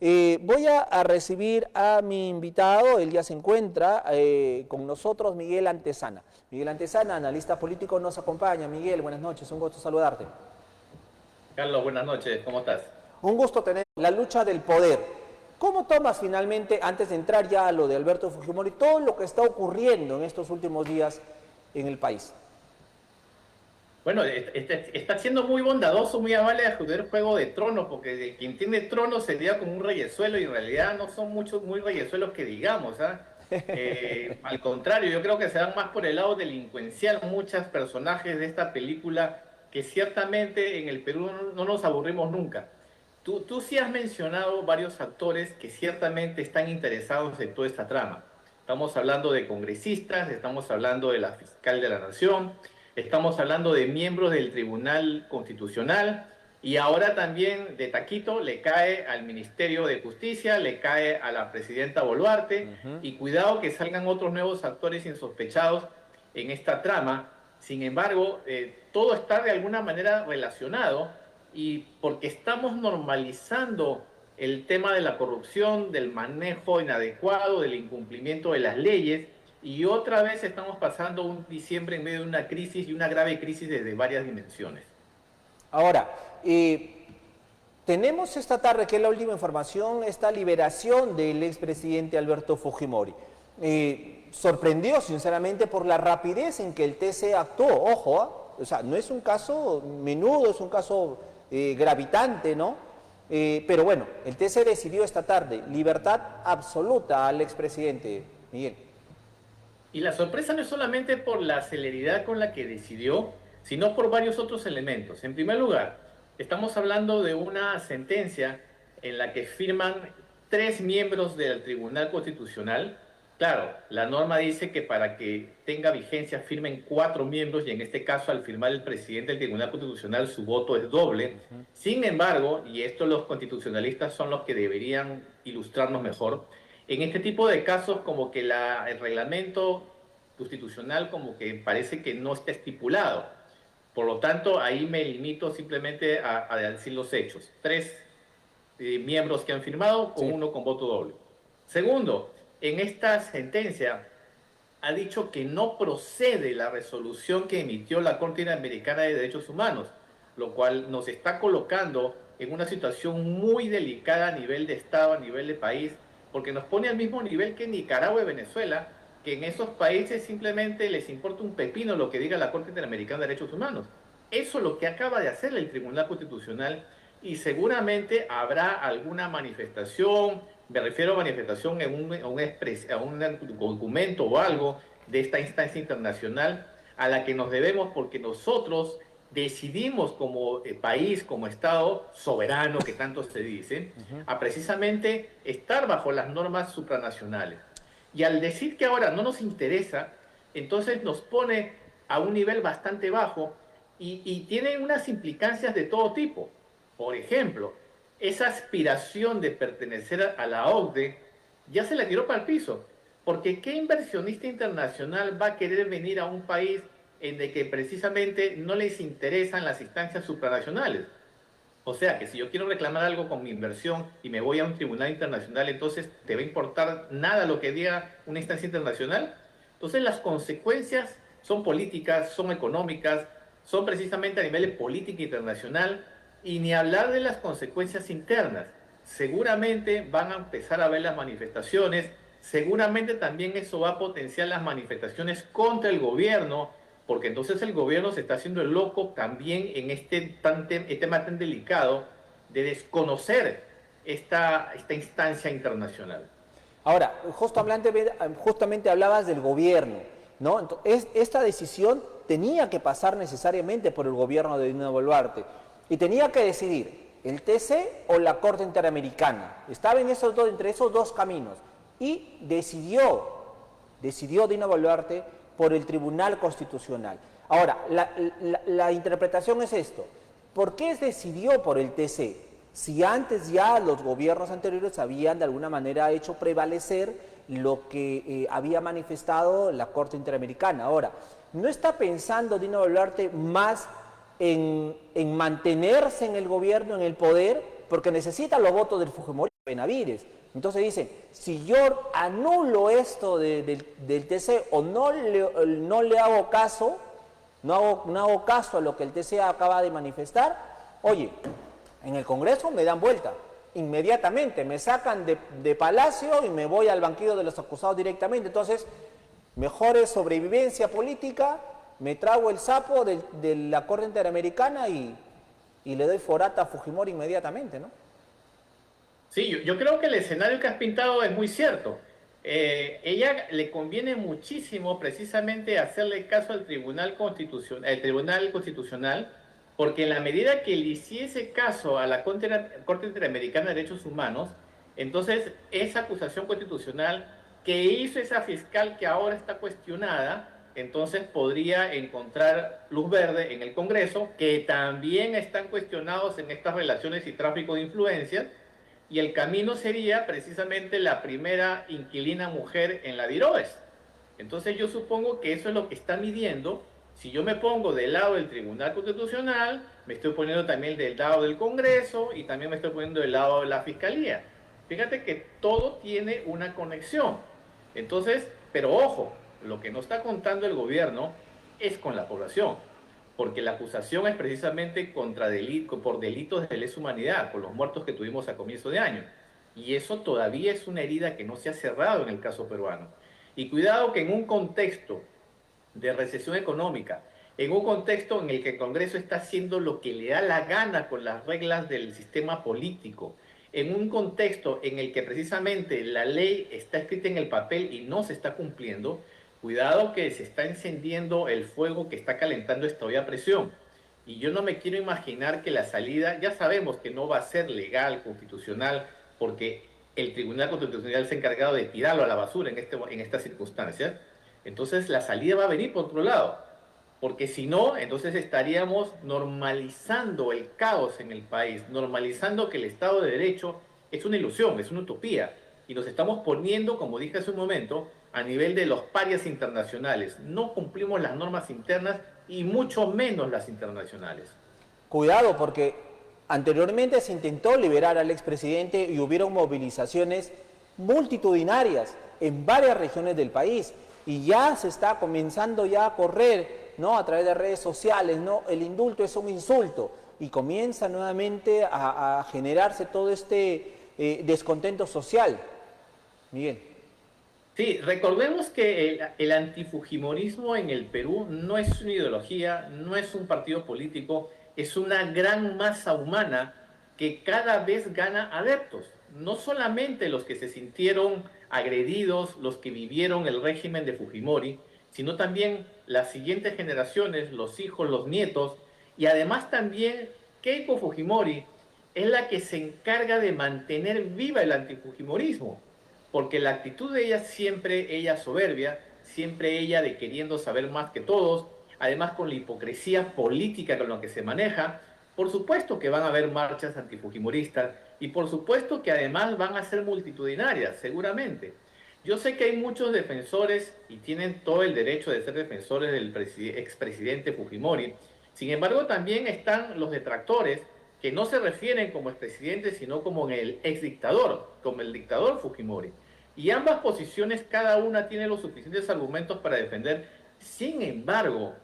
Voy a recibir a mi invitado, él ya se encuentra con nosotros, Miguel Antezana. Miguel Antezana, analista político, nos acompaña. Miguel, buenas noches, un gusto saludarte. Carlos, buenas noches, ¿cómo estás? Un gusto tener la lucha del poder. ¿Cómo tomas finalmente, antes de entrar ya a lo de Alberto Fujimori, todo lo que está ocurriendo en estos últimos días en el país? Bueno, está siendo muy bondadoso, muy amable a jugar Juego de Tronos, porque quien tiene tronos sería como un reyesuelo y en realidad no son muchos muy reyesuelos que digamos, ¿ah? Al contrario, yo creo que se van más por el lado delincuencial muchos personajes de esta película que ciertamente en el Perú no nos aburrimos nunca. Tú sí has mencionado varios actores que ciertamente están interesados en toda esta trama. Estamos hablando de congresistas, estamos hablando de la fiscal de la Nación, estamos hablando de miembros del Tribunal Constitucional y ahora también de taquito le cae al Ministerio de Justicia, le cae a la presidenta Boluarte y cuidado que salgan otros nuevos actores insospechados en esta trama. Sin embargo, todo está de alguna manera relacionado y porque estamos normalizando el tema de la corrupción, del manejo inadecuado, del incumplimiento de las leyes, y otra vez estamos pasando un diciembre en medio de una crisis y una grave crisis desde varias dimensiones. Ahora, tenemos esta tarde, que es la última información, esta liberación del expresidente Alberto Fujimori. Sorprendió sinceramente por la rapidez en que el TC actuó, ojo, o sea, no es un caso menudo, es un caso gravitante, ¿no? Pero bueno, el TC decidió esta tarde, libertad absoluta al expresidente, Miguel. Y la sorpresa no es solamente por la celeridad con la que decidió, sino por varios otros elementos. En primer lugar, estamos hablando de una sentencia en la que firman 3 miembros del Tribunal Constitucional. Claro, la norma dice que para que tenga vigencia firmen 4 miembros y en este caso al firmar el presidente del Tribunal Constitucional su voto es doble. Sin embargo, y esto los constitucionalistas son los que deberían ilustrarnos mejor, en este tipo de casos como que el reglamento constitucional como que parece que no está estipulado. Por lo tanto, ahí me limito simplemente a decir los hechos. 3 miembros que han firmado, con Sí. uno con voto doble. Segundo, en esta sentencia ha dicho que no procede la resolución que emitió la Corte Interamericana de Derechos Humanos, lo cual nos está colocando en una situación muy delicada a nivel de Estado, a nivel de país, porque nos pone al mismo nivel que Nicaragua y Venezuela, que en esos países simplemente les importa un pepino lo que diga la Corte Interamericana de Derechos Humanos. Eso es lo que acaba de hacer el Tribunal Constitucional y seguramente habrá alguna manifestación, me refiero a manifestación en un documento o algo de esta instancia internacional a la que nos debemos porque nosotros decidimos como país, como Estado soberano que tanto se dice, a precisamente estar bajo las normas supranacionales. Y al decir que ahora no nos interesa, entonces nos pone a un nivel bastante bajo y tiene unas implicancias de todo tipo. Por ejemplo, esa aspiración de pertenecer a la OCDE ya se la tiró para el piso. Porque ¿qué inversionista internacional va a querer venir a un país en el que precisamente no les interesan las instancias supranacionales? O sea, que si yo quiero reclamar algo con mi inversión y me voy a un tribunal internacional, entonces ¿te va a importar nada lo que diga una instancia internacional? Entonces las consecuencias son políticas, son económicas, son precisamente a nivel de política internacional y ni hablar de las consecuencias internas. Seguramente van a empezar a ver las manifestaciones, seguramente también eso va a potenciar las manifestaciones contra el gobierno, porque entonces el gobierno se está haciendo el loco también en este tema tan delicado de desconocer esta instancia internacional. Ahora, justamente hablabas del gobierno, ¿no? Entonces, esta decisión tenía que pasar necesariamente por el gobierno de Dina Boluarte y tenía que decidir el TC o la Corte Interamericana. Estaba entre esos dos caminos y decidió Dina Boluarte por el Tribunal Constitucional. Ahora, la interpretación es esto. ¿Por qué decidió por el TC? Si antes ya los gobiernos anteriores habían de alguna manera hecho prevalecer lo que había manifestado la Corte Interamericana. Ahora, ¿no está pensando Dina Boluarte más en mantenerse en el gobierno, en el poder, porque necesita los votos del Fujimori? Benavides. Entonces dicen, si yo anulo esto del TC o no le hago caso, no hago caso a lo que el TC acaba de manifestar, oye, en el Congreso me dan vuelta, inmediatamente, me sacan de Palacio y me voy al banquillo de los acusados directamente. Entonces, mejor es sobrevivencia política, me trago el sapo de la Corte Interamericana y le doy forata a Fujimori inmediatamente, ¿no? Sí, yo creo que el escenario que has pintado es muy cierto. Ella le conviene muchísimo precisamente hacerle caso al Tribunal Constitucional, porque en la medida que le hiciese caso a la Corte Interamericana de Derechos Humanos, entonces esa acusación constitucional que hizo esa fiscal que ahora está cuestionada, entonces podría encontrar luz verde en el Congreso, que también están cuestionados en estas relaciones y tráfico de influencias, y el camino sería precisamente la primera inquilina mujer en la DIROES. Entonces yo supongo que eso es lo que está midiendo. Si yo me pongo del lado del Tribunal Constitucional, me estoy poniendo también del lado del Congreso y también me estoy poniendo del lado de la Fiscalía. Fíjate que todo tiene una conexión. Entonces, pero ojo, lo que no está contando el gobierno es con la población, porque la acusación es precisamente por delitos de lesa humanidad, por los muertos que tuvimos a comienzo de año. Y eso todavía es una herida que no se ha cerrado en el caso peruano. Y cuidado que en un contexto de recesión económica, en un contexto en el que el Congreso está haciendo lo que le da la gana con las reglas del sistema político, en un contexto en el que precisamente la ley está escrita en el papel y no se está cumpliendo, cuidado que se está encendiendo el fuego que está calentando esta olla a presión. Y yo no me quiero imaginar que la salida, ya sabemos que no va a ser legal, constitucional, porque el Tribunal Constitucional se ha encargado de tirarlo a la basura en estas circunstancias. Entonces la salida va a venir por otro lado, porque si no, entonces estaríamos normalizando el caos en el país, normalizando que el Estado de Derecho es una ilusión, es una utopía, y nos estamos poniendo, como dije hace un momento, a nivel de los parias internacionales. No cumplimos las normas internas y mucho menos las internacionales. Cuidado, porque anteriormente se intentó liberar al expresidente y hubieron movilizaciones multitudinarias en varias regiones del país y ya se está comenzando ya a correr, ¿no?, a través de redes sociales, ¿no?, el indulto es un insulto y comienza nuevamente a generarse todo este descontento social. Miguel. Sí, recordemos que el antifujimorismo en el Perú no es una ideología, no es un partido político, es una gran masa humana que cada vez gana adeptos. No solamente los que se sintieron agredidos, los que vivieron el régimen de Fujimori, sino también las siguientes generaciones, los hijos, los nietos, y además también Keiko Fujimori es la que se encarga de mantener viva el antifujimorismo. Porque la actitud de ella siempre, ella soberbia, siempre ella de queriendo saber más que todos, además con la hipocresía política con la que se maneja, por supuesto que van a haber marchas antifujimoristas y por supuesto que además van a ser multitudinarias, seguramente. Yo sé que hay muchos defensores y tienen todo el derecho de ser defensores del expresidente Fujimori, sin embargo también están los detractores que no se refieren como expresidente, sino como el exdictador, como el dictador Fujimori. Y ambas posiciones, cada una tiene los suficientes argumentos para defender. Sin embargo,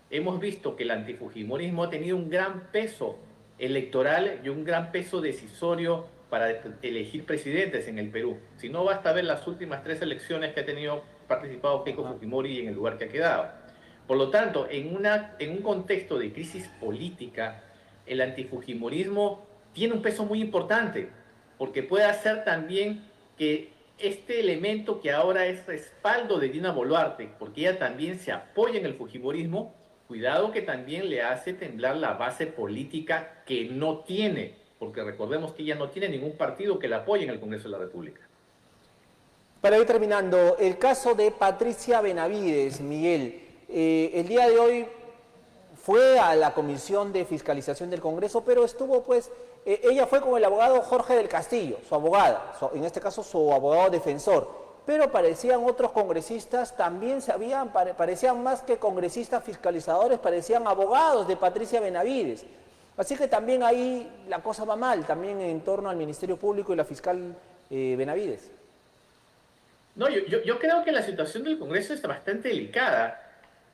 hemos visto que el antifujimorismo ha tenido un gran peso electoral y un gran peso decisorio para elegir presidentes en el Perú. Si no, basta ver las últimas 3 elecciones que ha participado Keiko Fujimori y en el lugar que ha quedado. Por lo tanto, en un contexto de crisis política, el antifujimorismo tiene un peso muy importante, porque puede hacer también que este elemento que ahora es respaldo de Dina Boluarte, porque ella también se apoya en el fujimorismo, cuidado que también le hace temblar la base política que no tiene, porque recordemos que ella no tiene ningún partido que la apoye en el Congreso de la República. Para ir terminando, el caso de Patricia Benavides, Miguel, el día de hoy fue a la Comisión de Fiscalización del Congreso, pero estuvo pues, ella fue con el abogado Jorge del Castillo, su abogada, en este caso su abogado defensor, pero parecían otros congresistas, también parecían más que congresistas fiscalizadores, parecían abogados de Patricia Benavides. Así que también ahí la cosa va mal, también en torno al Ministerio Público y la fiscal Benavides. No, yo creo que la situación del Congreso es bastante delicada,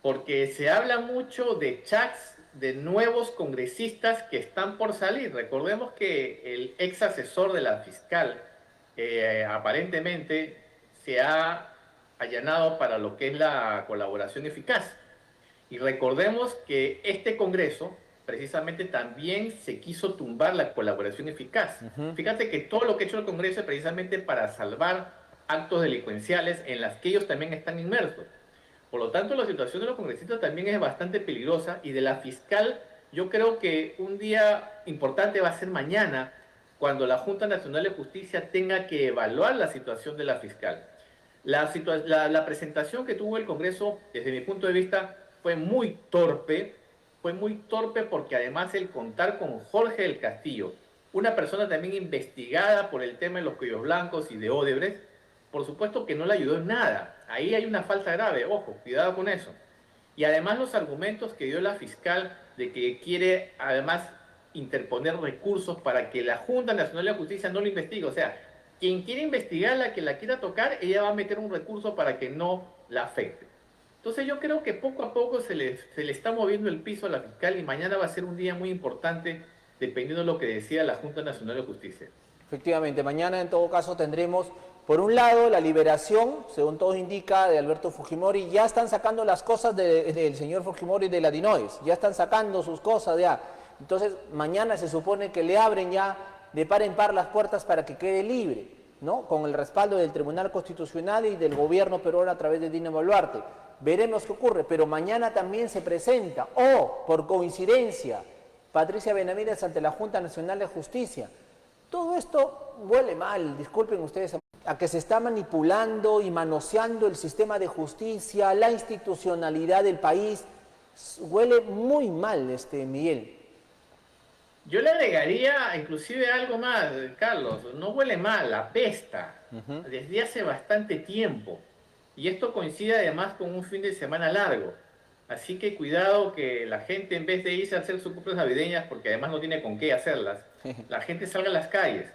porque se habla mucho de chats de nuevos congresistas que están por salir. Recordemos que el ex asesor de la fiscal aparentemente se ha allanado para lo que es la colaboración eficaz. Y recordemos que este Congreso precisamente también se quiso tumbar la colaboración eficaz. Fíjate que todo lo que ha hecho el Congreso es precisamente para salvar actos delincuenciales en las que ellos también están inmersos. Por lo tanto, la situación de los congresistas también es bastante peligrosa y de la fiscal yo creo que un día importante va a ser mañana, cuando la Junta Nacional de Justicia tenga que evaluar la situación de la fiscal. La presentación que tuvo el Congreso, desde mi punto de vista, fue muy torpe porque además el contar con Jorge del Castillo, una persona también investigada por el tema de los cuellos blancos y de Odebrecht, por supuesto que no le ayudó en nada. Ahí hay una falta grave, ojo, cuidado con eso. Y además los argumentos que dio la fiscal de que quiere además interponer recursos para que la Junta Nacional de Justicia no lo investigue. O sea, quien quiere investigarla, que la quiera tocar, ella va a meter un recurso para que no la afecte. Entonces yo creo que poco a poco se le está moviendo el piso a la fiscal y mañana va a ser un día muy importante dependiendo de lo que decida la Junta Nacional de Justicia. Efectivamente, mañana en todo caso tendremos, por un lado, la liberación, según todo indica, de Alberto Fujimori. Ya están sacando las cosas del señor Fujimori de la Dinoes, ya están sacando sus cosas ya. Entonces, mañana se supone que le abren ya de par en par las puertas para que quede libre, ¿no? Con el respaldo del Tribunal Constitucional y del gobierno peruano a través de Dina Boluarte. Veremos qué ocurre, pero mañana también se presenta, por coincidencia, Patricia Benavides ante la Junta Nacional de Justicia. Todo esto huele mal, disculpen ustedes, a que se está manipulando y manoseando el sistema de justicia, la institucionalidad del país. Huele muy mal, Miguel. Yo le agregaría inclusive algo más, Carlos. No huele mal, apesta. Desde hace bastante tiempo. Y esto coincide además con un fin de semana largo. Así que cuidado que la gente, en vez de irse a hacer sus compras navideñas, porque además no tiene con qué hacerlas, la gente salga a las calles.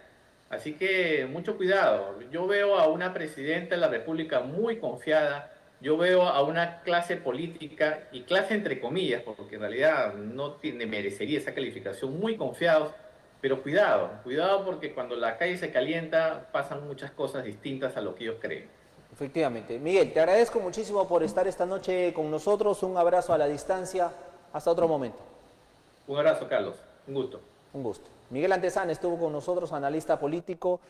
Así que mucho cuidado. Yo veo a una presidenta de la República muy confiada. Yo veo a una clase política, y clase entre comillas, porque en realidad no merecería esa calificación, muy confiados. Pero cuidado porque cuando la calle se calienta pasan muchas cosas distintas a lo que ellos creen. Efectivamente. Miguel, te agradezco muchísimo por estar esta noche con nosotros. Un abrazo a la distancia. Hasta otro momento. Un abrazo, Carlos. Un gusto. Un gusto. Miguel Antezana estuvo con nosotros, analista político.